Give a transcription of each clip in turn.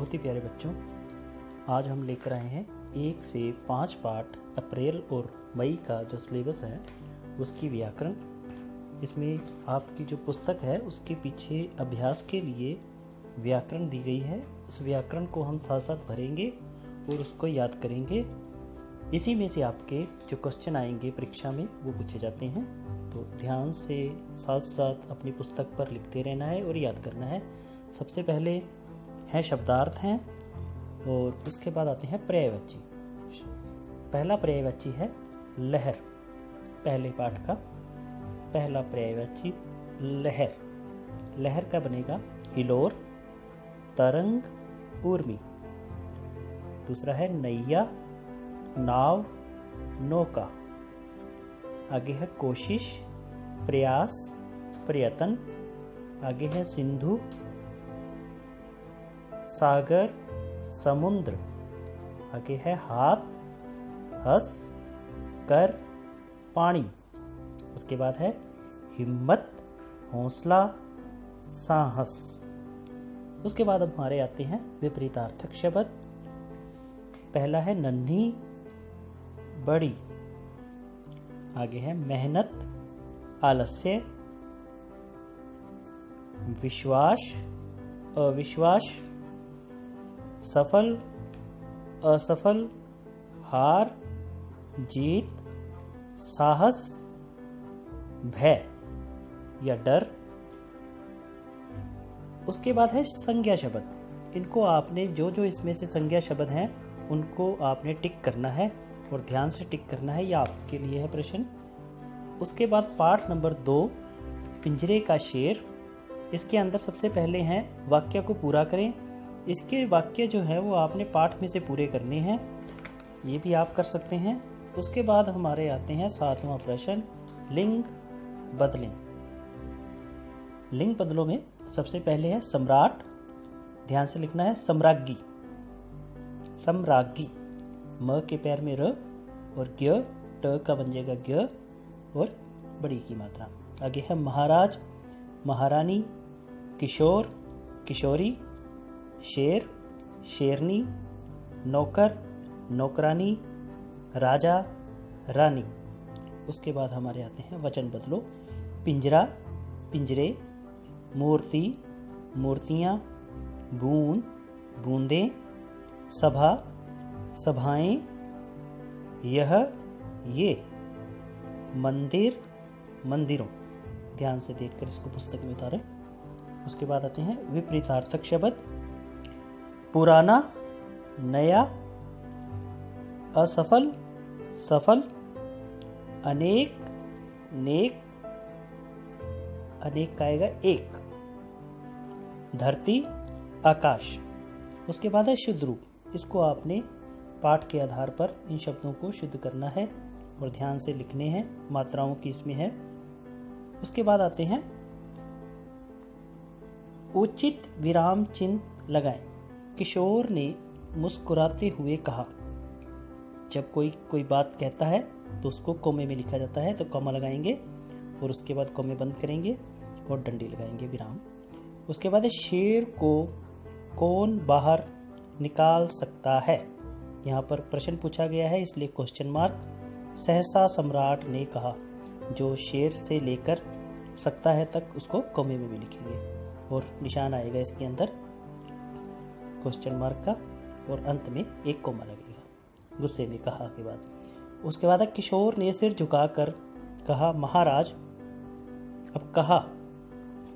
बहुत ही प्यारे बच्चों, आज हम लेकर आए हैं 1 से 5 पार्ट अप्रैल और मई का जो सिलेबस है उसकी व्याकरण। इसमें आपकी जो पुस्तक है उसके पीछे अभ्यास के लिए व्याकरण दी गई है। उस व्याकरण को हम साथ साथ भरेंगे और उसको याद करेंगे। इसी में से आपके जो क्वेश्चन आएंगे परीक्षा में वो पूछे जाते हैं, तो ध्यान से साथ साथ अपनी पुस्तक पर लिखते रहना है और याद करना है। सबसे पहले है शब्दार्थ हैं और उसके बाद आते हैं पर्यायवाची। पहला पर्यायवाची है लहर। पहले पाठ का पहला पर्यायवाची लहर। लहर का बनेगा हिलोर, तरंग, ऊर्मी। दूसरा है नैया, नाव, नौका। आगे है कोशिश, प्रयास, प्रयत्न। आगे है सिंधु, सागर, समुद्र। आगे है हाथ, हंस, कर, पानी। उसके बाद है हिम्मत, हौसला, साहस। उसके बाद अब हमारे आते हैं विपरीतार्थक शब्द। पहला है नन्ही, बड़ी। आगे है मेहनत, आलस्य, विश्वास, अविश्वास, सफल, असफल, हार, जीत, साहस, भय या डर। उसके बाद है संज्ञा शब्द। इनको आपने जो इसमें से संज्ञा शब्द हैं उनको आपने टिक करना है और ध्यान से टिक करना है, यह आपके लिए है प्रश्न। उसके बाद पाठ नंबर 2 पिंजरे का शेर। इसके अंदर सबसे पहले हैं वाक्य को पूरा करें। इसके वाक्य जो है वो आपने पाठ में से पूरे करने हैं, ये भी आप कर सकते हैं। उसके बाद हमारे आते हैं 7वां प्रश्न लिंग बदलें। लिंग बदलों में सबसे पहले है सम्राट। ध्यान से लिखना है सम्राज्ञी, सम्राज्ञी। म के पैर में र और ज्ञ, ट का बन जाएगा ज्ञ और बड़ी की मात्रा। आगे है महाराज, महारानी, किशोर, किशोरी, शेर, शेरनी, नौकर, नौकरानी, राजा, रानी। उसके बाद हमारे आते हैं वचन बदलो। पिंजरा, पिंजरे, मूर्ति, मूर्तियाँ, बूंद, बूंदें, सभा, सभाएं, यह, ये, मंदिर, मंदिरों। ध्यान से देखकर इसको पुस्तक में उतारें। उसके बाद आते हैं विपरीतार्थक शब्द। पुराना, नया, असफल, सफल, अनेक, नेक। अनेक का आएगा एक। धरती, आकाश। उसके बाद है शुद्ध रूप। इसको आपने पाठ के आधार पर इन शब्दों को शुद्ध करना है और ध्यान से लिखने हैं, मात्राओं की इसमें है। उसके बाद आते हैं उचित विराम चिन्ह लगाएं। किशोर ने मुस्कुराते हुए कहा। जब कोई बात कहता है तो उसको कोमे में लिखा जाता है, तो कॉमा लगाएंगे और उसके बाद कोमे बंद करेंगे और डंडी लगाएंगे, विराम। उसके बाद शेर को कौन बाहर निकाल सकता है। यहाँ पर प्रश्न पूछा गया है इसलिए क्वेश्चन मार्क। सहसा सम्राट ने कहा। जो शेर से लेकर सकता है तक उसको कोमे में भी लिखेंगे और निशान आएगा इसके अंदर क्वेश्चन मार्क का और अंत में एक कोमा लगेगा गुस्से में कहा के बाद। उसके बाद किशोर ने सिर झुकाकर कहा महाराज। अब कहा,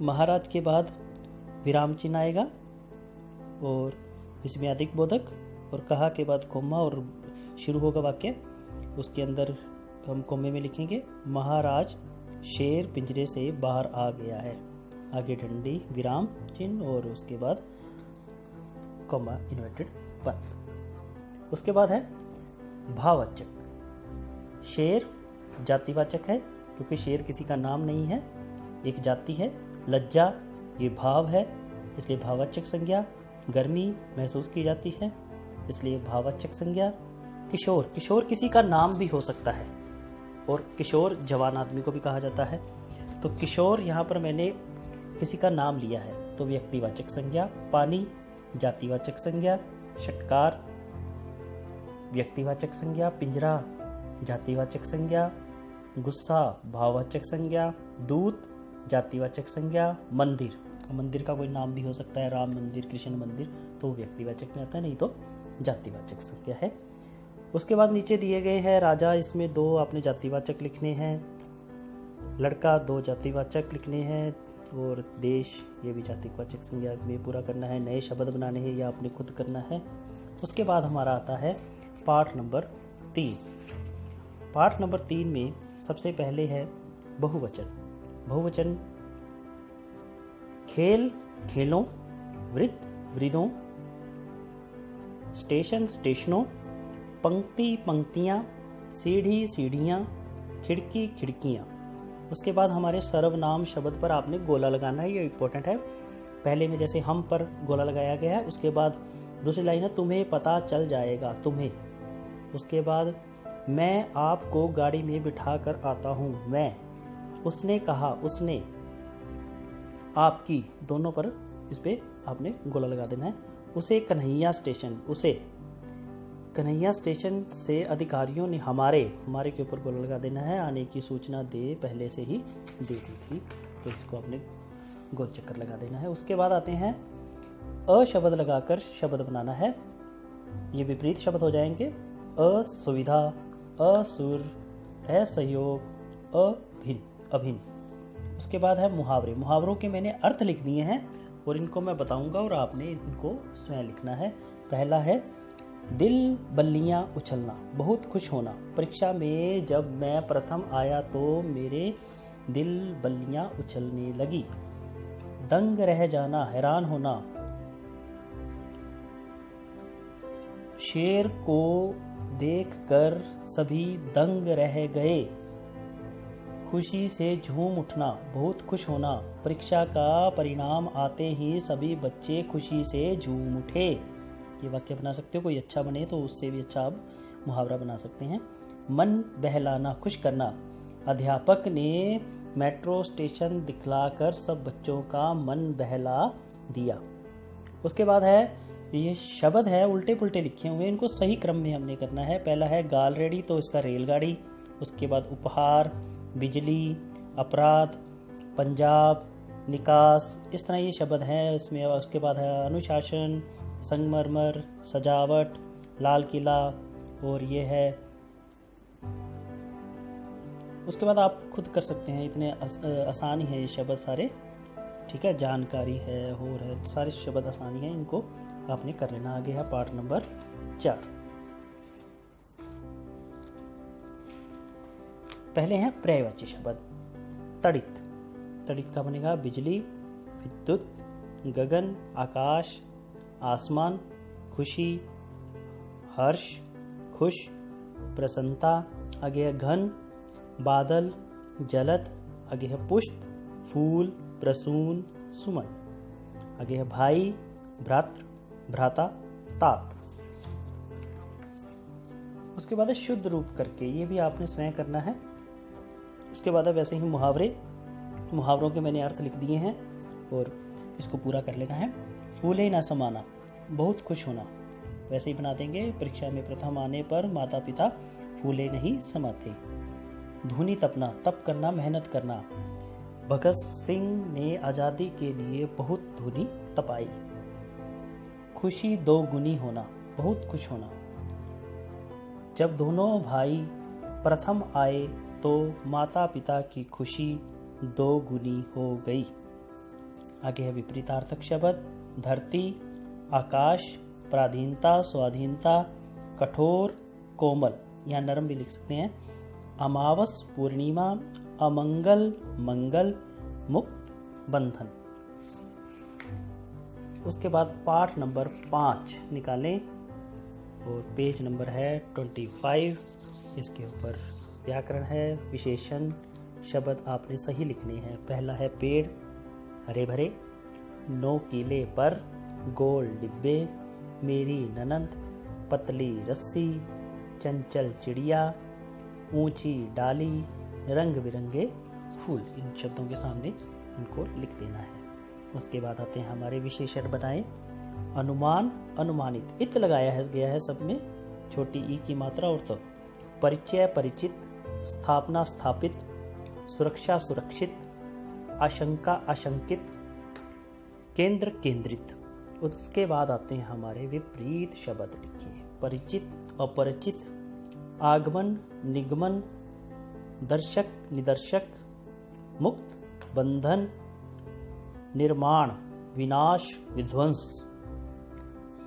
महाराज के बाद विराम चिन्ह आएगा और इसमें अधिक बोधक, और कहा के बाद कोमा और शुरू होगा वाक्य। उसके अंदर हम कोमे में लिखेंगे महाराज शेर पिंजरे से बाहर आ गया है। आगे डंडी, विराम चिन्ह और उसके बाद कोमा इन्वर्टेड बंद। उसके बाद है भाववाचक। शेर जातिवाचक है क्योंकि शेर किसी का नाम नहीं है, एक जाति है। लज्जा ये भाव है इसलिए भाववाचक संज्ञा। गर्मी महसूस की जाती है इसलिए भाववाचक संज्ञा। किशोर, किशोर किसी का नाम भी हो सकता है और किशोर जवान आदमी को भी कहा जाता है। तो किशोर यहाँ पर मैंने किसी का नाम लिया है तो व्यक्तिवाचक संज्ञा। पानी जातिवाचक संज्ञा, षटकार व्यक्तिवाचक संज्ञा, पिंजरा जातिवाचक संज्ञा, गुस्सा भाववाचक संज्ञा, दूत जातिवाचक संज्ञा, मंदिर, मंदिर का कोई नाम भी हो सकता है, राम मंदिर, कृष्ण मंदिर, तो व्यक्तिवाचक में आता है, नहीं तो जातिवाचक संज्ञा है। उसके बाद नीचे दिए गए हैं राजा, इसमें 2 आपने जातिवाचक लिखने हैं, लड़का 2 जातिवाचक लिखने हैं, और देश ये भी जातिवाचक संज्ञा में पूरा करना है। नए शब्द बनाने हैं, या आपने खुद करना है। उसके बाद हमारा आता है पाठ नंबर 3। पाठ नंबर 3 में सबसे पहले है बहुवचन। बहुवचन खेल खेलों, वृत्त वृद्धों, स्टेशन स्टेशनों, पंक्ति पंक्तियाँ, सीढ़ी सीढ़ियाँ, खिड़की खिड़कियाँ। उसके बाद हमारे सर्वनाम शब्द पर आपने गोला लगाना है, ये इम्पोर्टेंट है। पहले में जैसे हम पर गोला लगाया गया है, उसके बाद दूसरी लाइन है तुम्हें पता चल जाएगा, तुम्हें। उसके बाद मैं आपको गाड़ी में बिठा कर आता हूँ, मैं। उसने कहा, उसने, आपकी, दोनों पर इस पे आपने गोला लगा देना है। उसे कन्हैया स्टेशन, उसे कन्हैया स्टेशन से अधिकारियों ने हमारे के ऊपर गोला लगा देना है। आने की सूचना पहले से ही दे दी थी, तो इसको आपने गोल चक्कर लगा देना है। उसके बाद आते हैं अ शब्द लगाकर शब्द बनाना है। ये विपरीत शब्द हो जाएंगे। असुविधा, असुर, असहयोग, अभिन्न, अभिन्न। उसके बाद है मुहावरे। मुहावरों के मैंने अर्थ लिख दिए हैं और इनको मैं बताऊंगा और आपने इनको स्वयं लिखना है। पहला है दिल बल्लियां उछलना, बहुत खुश होना। परीक्षा में जब मैं प्रथम आया तो मेरे दिल बल्लियां उछलने लगी। दंग रह जाना, हैरान होना। शेर को देखकर सभी दंग रह गए। खुशी से झूम उठना, बहुत खुश होना। परीक्षा का परिणाम आते ही सभी बच्चे खुशी से झूम उठे। ये वाक्य बना सकते हो, कोई अच्छा बने तो उससे भी अच्छा आप मुहावरा बना सकते हैं। मन बहलाना, खुश करना। अध्यापक ने मेट्रो स्टेशन दिखलाकर सब बच्चों का मन बहला दिया। उसके बाद है, ये शब्द है उल्टे पुल्टे लिखे हुए, इनको सही क्रम में हमने करना है। पहला है गाल रेडी, तो इसका रेलगाड़ी। उसके बाद उपहार, बिजली, अपराध, पंजाब, निकास, इस तरह ये शब्द हैं इसमें। उसके बाद है अनुशासन, संगमरमर, सजावट, लाल किला, और ये है। उसके बाद आप खुद कर सकते हैं, इतने आसान ही है ये शब्द सारे, ठीक है। जानकारी है, और है, सारे शब्द आसानी है, इनको आपने कर लेना। आगे है पार्ट नंबर 4। पहले हैं पर्यायवाची शब्द। तड़ित, तड़ित का बनेगा बिजली, विद्युत, गगन, आकाश, आसमान, खुशी, हर्ष, खुश, प्रसन्नता। आगे है घन, बादल, जलद। आगे है पुष्प, फूल, प्रसून, सुमन। आगे है भाई, भ्रातृ, भ्राता, तात। उसके बाद है शुद्ध रूप करके, ये भी आपने स्वयं करना है। उसके बाद है वैसे ही मुहावरे। मुहावरों के मैंने अर्थ लिख दिए हैं और इसको पूरा कर लेना है। फूले ना समाना, बहुत खुश होना, वैसे ही बना देंगे। परीक्षा में प्रथम आने पर माता पिता फूले नहीं समाते। धूनी तपना, तप करना, मेहनत करना। भगत सिंह ने आज़ादी के लिए बहुत धूनी तपाई। खुशी दो गुनी होना, बहुत खुश होना। जब दोनों भाई प्रथम आए तो माता पिता की खुशी दो गुनी हो गई। आगे है विपरीतार्थक शब्द। धरती, आकाश, पराधीनता, स्वाधीनता, कठोर, कोमल, यहाँ नरम भी लिख सकते हैं। अमावस, पूर्णिमा, अमंगल, मंगल, मुक्त, बंधन। उसके बाद पाठ नंबर 5 निकालें और पेज नंबर है 25। इसके ऊपर व्याकरण है, विशेषण शब्द आपने सही लिखने हैं। पहला है पेड़, हरे भरे, नोकीले पर, गोल डिब्बे, मेरी ननंद, पतली रस्सी, चंचल चिड़िया, ऊंची डाली, रंग बिरंगे फूल। इन शब्दों के सामने इनको लिख देना है। उसके बाद आते हैं हमारे विशेषण बनाएं। अनुमान अनुमानित, इत लगाया गया है सब में, छोटी ई की मात्रा और तो। परिचय परिचित, स्थापना स्थापित, सुरक्षा सुरक्षित, आशंका आशंकित, केंद्र केंद्रित। उसके बाद आते हैं हमारे विपरीत शब्द लिखिए। परिचित अपरिचित, आगमन निगमन, दर्शक निदर्शक, मुक्त बंधन, निर्माण विनाश विध्वंस,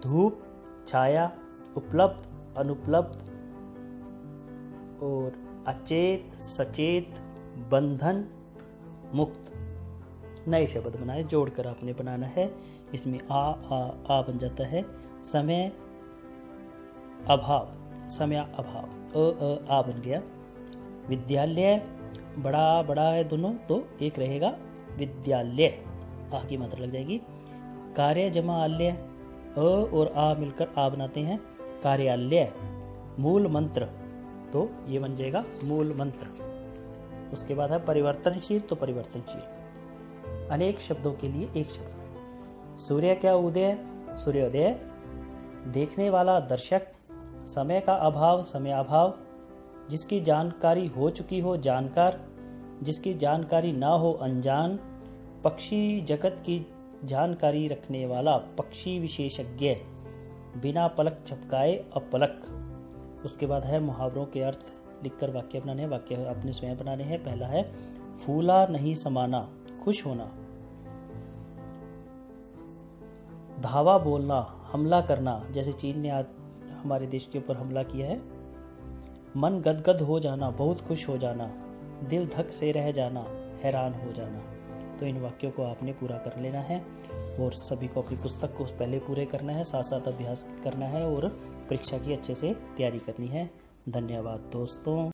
धूप छाया, उपलब्ध अनुपलब्ध, और अचेत सचेत, बंधन मुक्त। नए शब्द बनाए, जोड़कर आपने बनाना है। इसमें आ बन जाता है। समय अभाव, समय अभाव, आ बन गया। विद्यालय, बड़ा बड़ा है दोनों, तो एक रहेगा विद्यालय, आ की मात्रा लग जाएगी। कार्य जमा आल्य, और आ मिलकर आ बनाते हैं कार्यालय। मूल मंत्र, तो ये बन जाएगा मूल मंत्र। उसके बाद है परिवर्तनशील, तो परिवर्तनशील। अनेक शब्दों के लिए एक शब्द। सूर्य क्या उदय, सूर्योदय। देखने वाला दर्शक, समय का अभाव, समय अभाव। जिसकी जानकारी हो चुकी हो जानकार, जिसकी जानकारी ना हो अनजान। पक्षी जगत की जानकारी रखने वाला, पक्षी विशेषज्ञ। बिना पलक झपकाए अपलक। उसके बाद है मुहावरों के अर्थ लिखकर वाक्य बनाने हैं। वाक्य अपने स्वयं बनाने हैं। पहला है फूला नहीं समाना, खुश होना। धावा बोलना, हमला करना, जैसे चीन ने आज हमारे देश के ऊपर हमला किया है। मन गदगद हो जाना, बहुत खुश हो जाना। दिल धक से रह जाना, हैरान हो जाना। तो इन वाक्यों को आपने पूरा कर लेना है और सभी को अपनी पुस्तक को पहले पूरे करना है, साथ साथ अभ्यास करना है और परीक्षा की अच्छे से तैयारी करनी है। धन्यवाद दोस्तों।